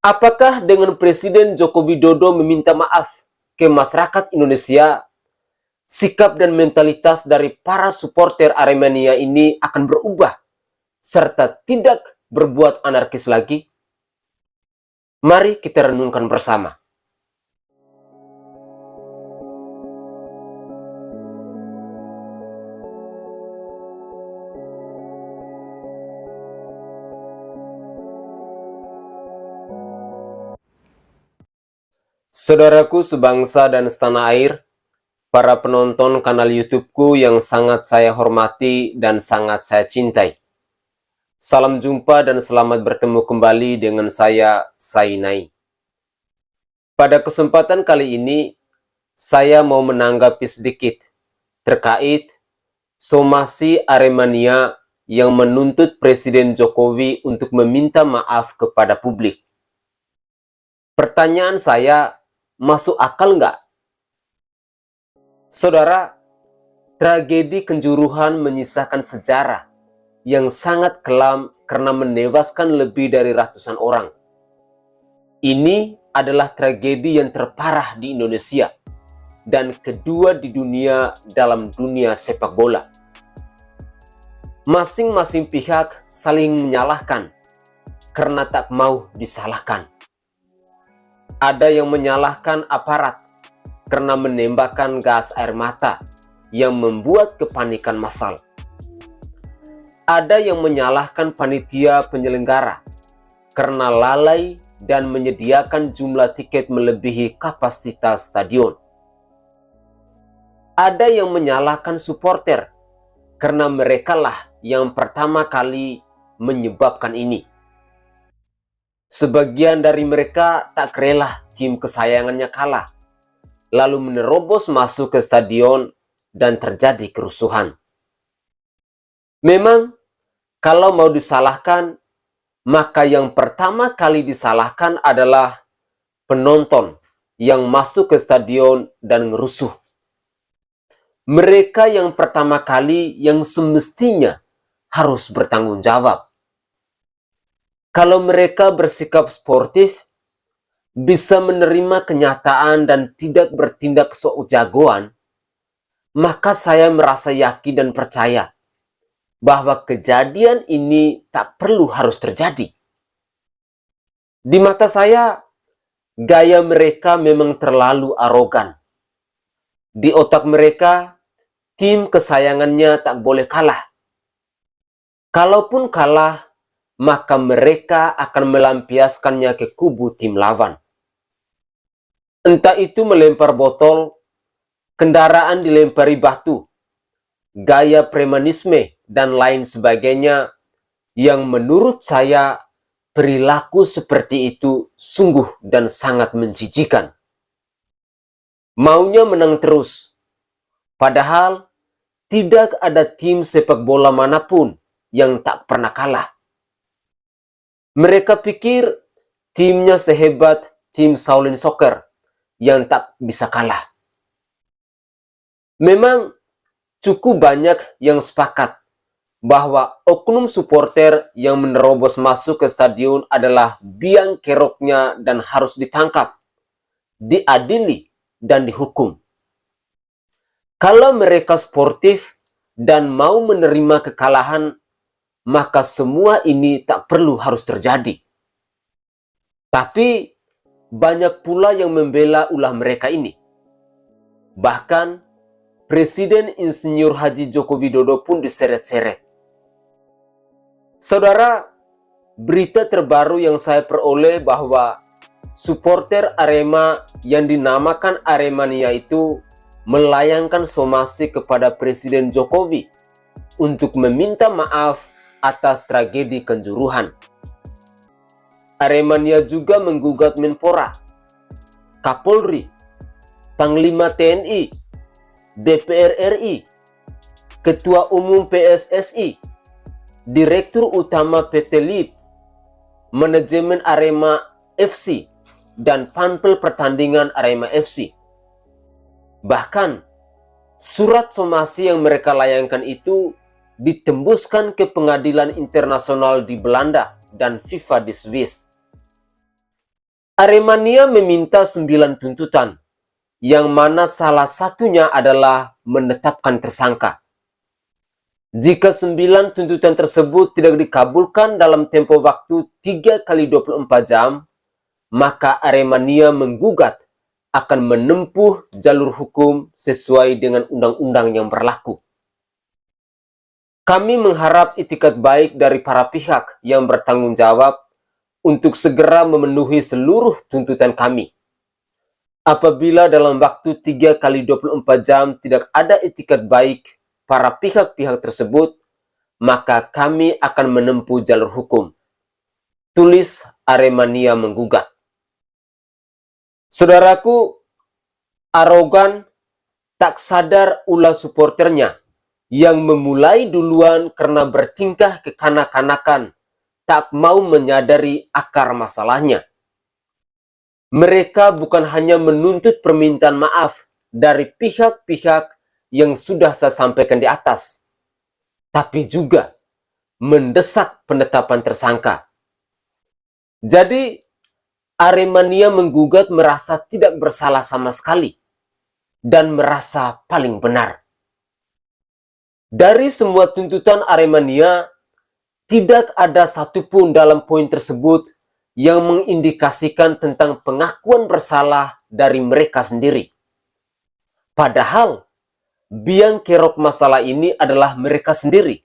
Apakah dengan Presiden Joko Widodo meminta maaf ke masyarakat Indonesia, sikap dan mentalitas dari para supporter Aremania ini akan berubah serta tidak berbuat anarkis lagi? Mari kita renungkan bersama. Saudaraku sebangsa dan setanah air, para penonton kanal YouTube-ku yang sangat saya hormati dan sangat saya cintai. Salam jumpa dan selamat bertemu kembali dengan saya, Sainai. Pada kesempatan kali ini, saya mau menanggapi sedikit terkait somasi Aremania yang menuntut Presiden Jokowi untuk meminta maaf kepada publik. Pertanyaan saya, masuk akal nggak? Saudara, tragedi Kanjuruhan menyisakan sejarah yang sangat kelam karena menewaskan lebih dari ratusan orang. Ini adalah tragedi yang terparah di Indonesia dan kedua di dunia dalam dunia sepak bola. Masing-masing pihak saling menyalahkan karena tak mau disalahkan. Ada yang menyalahkan aparat karena menembakkan gas air mata yang membuat kepanikan massal. Ada yang menyalahkan panitia penyelenggara karena lalai dan menyediakan jumlah tiket melebihi kapasitas stadion. Ada yang menyalahkan supporter karena merekalah yang pertama kali menyebabkan ini. Sebagian dari mereka tak rela tim kesayangannya kalah, lalu menerobos masuk ke stadion dan terjadi kerusuhan. Memang, kalau mau disalahkan, maka yang pertama kali disalahkan adalah penonton yang masuk ke stadion dan ngerusuh. Mereka yang pertama kali yang semestinya harus bertanggung jawab. Kalau mereka bersikap sportif, bisa menerima kenyataan dan tidak bertindak sok jagoan, maka saya merasa yakin dan percaya bahwa kejadian ini tak perlu harus terjadi. Di mata saya, gaya mereka memang terlalu arogan. Di otak mereka, tim kesayangannya tak boleh kalah. Kalaupun kalah, maka mereka akan melampiaskannya ke kubu tim lawan. Entah itu melempar botol, kendaraan dilempari batu, gaya premanisme, dan lain sebagainya, yang menurut saya perilaku seperti itu sungguh dan sangat menjijikan. Maunya menang terus, padahal tidak ada tim sepak bola manapun yang tak pernah kalah. Mereka pikir timnya sehebat tim Shaolin Soccer yang tak bisa kalah. Memang cukup banyak yang sepakat bahwa oknum supporter yang menerobos masuk ke stadion adalah biang keroknya dan harus ditangkap, diadili, dan dihukum. Kalau mereka sportif dan mau menerima kekalahan, maka semua ini tak perlu harus terjadi. Tapi banyak pula yang membela ulah mereka ini. Bahkan Presiden Insinyur Haji Joko Widodo pun diseret-seret. Saudara, berita terbaru yang saya peroleh bahwa supporter Arema yang dinamakan Aremania itu melayangkan somasi kepada Presiden Jokowi untuk meminta maaf atas tragedi Kanjuruhan. Aremania juga menggugat Menpora, Kapolri, Panglima TNI, DPR RI, Ketua Umum PSSI, Direktur Utama PT LIP, Manajemen Arema FC, dan panpel pertandingan Arema FC. Bahkan, surat somasi yang mereka layangkan itu ditembuskan ke pengadilan internasional di Belanda dan FIFA di Swiss. Aremania meminta 9 tuntutan, yang mana salah satunya adalah menetapkan tersangka. Jika 9 tuntutan tersebut tidak dikabulkan dalam tempo waktu 3 kali 24 jam, maka Aremania menggugat akan menempuh jalur hukum sesuai dengan undang-undang yang berlaku. Kami mengharap itikat baik dari para pihak yang bertanggung jawab untuk segera memenuhi seluruh tuntutan kami. Apabila dalam waktu 3 kali 24 jam tidak ada itikat baik para pihak-pihak tersebut, maka kami akan menempuh jalur hukum. Tulis Aremania menggugat. Saudaraku, arogan, tak sadar ulah supporternya yang memulai duluan karena bertingkah kekanak-kanakan, tak mau menyadari akar masalahnya. Mereka bukan hanya menuntut permintaan maaf dari pihak-pihak yang sudah saya sampaikan di atas, tapi juga mendesak penetapan tersangka. Jadi, Aremania menggugat merasa tidak bersalah sama sekali dan merasa paling benar. Dari semua tuntutan Aremania, tidak ada satupun dalam poin tersebut yang mengindikasikan tentang pengakuan bersalah dari mereka sendiri. Padahal, biang kerok masalah ini adalah mereka sendiri.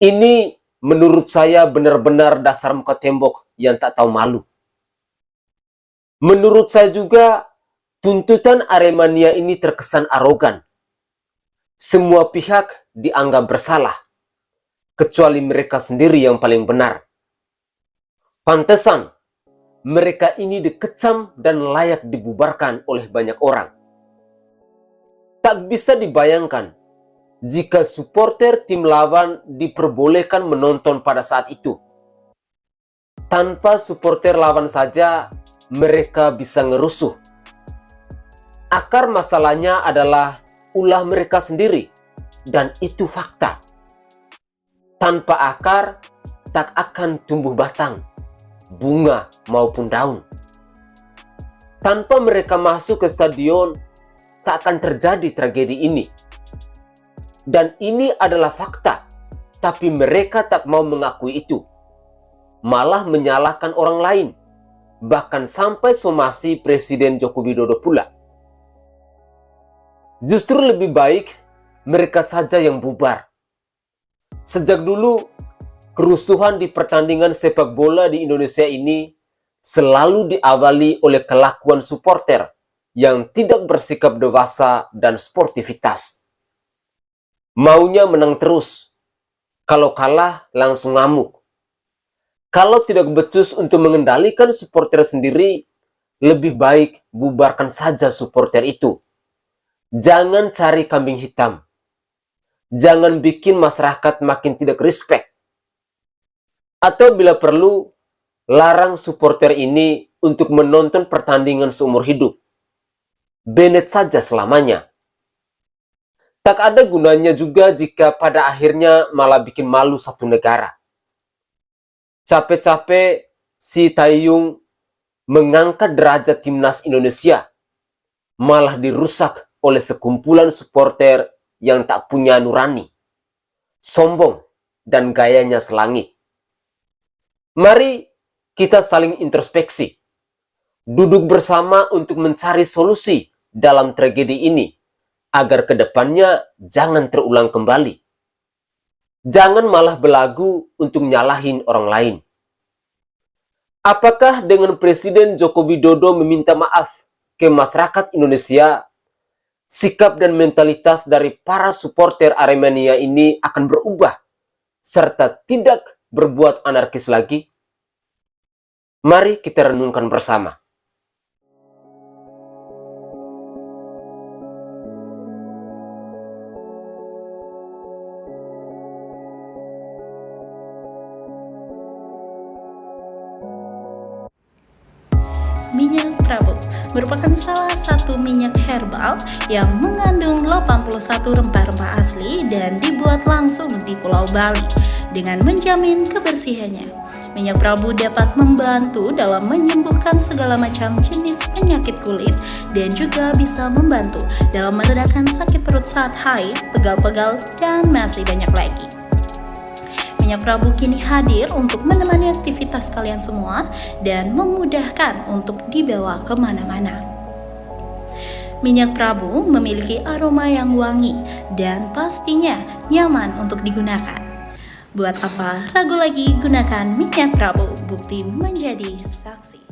Ini menurut saya benar-benar dasar muka tembok yang tak tahu malu. Menurut saya juga, tuntutan Aremania ini terkesan arogan. Semua pihak dianggap bersalah, kecuali mereka sendiri yang paling benar. Pantesan, mereka ini dikecam dan layak dibubarkan oleh banyak orang. Tak bisa dibayangkan jika supporter tim lawan diperbolehkan menonton pada saat itu. Tanpa supporter lawan saja, mereka bisa ngerusuh. Akar masalahnya adalah ulah mereka sendiri, dan itu fakta. Tanpa akar, tak akan tumbuh batang, bunga maupun daun. Tanpa mereka masuk ke stadion, tak akan terjadi tragedi ini. Dan ini adalah fakta, tapi mereka tak mau mengakui itu. Malah menyalahkan orang lain, bahkan sampai somasi Presiden Joko Widodo pula. Justru lebih baik mereka saja yang bubar. Sejak dulu, kerusuhan di pertandingan sepak bola di Indonesia ini selalu diawali oleh kelakuan supporter yang tidak bersikap dewasa dan sportivitas. Maunya menang terus, kalau kalah langsung ngamuk. Kalau tidak becus untuk mengendalikan supporter sendiri, lebih baik bubarkan saja supporter itu. Jangan cari kambing hitam. Jangan bikin masyarakat makin tidak respect. Atau bila perlu, larang supporter ini untuk menonton pertandingan seumur hidup. Banned saja selamanya. Tak ada gunanya juga jika pada akhirnya malah bikin malu satu negara. Capek-capek si Taeyong mengangkat derajat timnas Indonesia, malah dirusak oleh sekumpulan supporter yang tak punya nurani, sombong, dan gayanya selangit. Mari kita saling introspeksi, duduk bersama untuk mencari solusi dalam tragedi ini, agar kedepannya jangan terulang kembali. Jangan malah belagu untuk nyalahin orang lain. Apakah dengan Presiden Joko Widodo meminta maaf ke masyarakat Indonesia, sikap dan mentalitas dari para supporter Aremania ini akan berubah, serta tidak berbuat anarkis lagi? Mari kita renungkan bersama. Minyak Prabu merupakan salah satu minyak herbal yang mengandung 81 rempah-rempah asli dan dibuat langsung di Pulau Bali dengan menjamin kebersihannya. Minyak Prabu dapat membantu dalam menyembuhkan segala macam jenis penyakit kulit dan juga bisa membantu dalam meredakan sakit perut saat haid, pegal-pegal, dan masih banyak lagi. Minyak Prabu kini hadir untuk menemani aktivitas kalian semua dan memudahkan untuk dibawa kemana-mana. Minyak Prabu memiliki aroma yang wangi dan pastinya nyaman untuk digunakan. Buat apa ragu lagi, gunakan minyak Prabu, bukti menjadi saksi.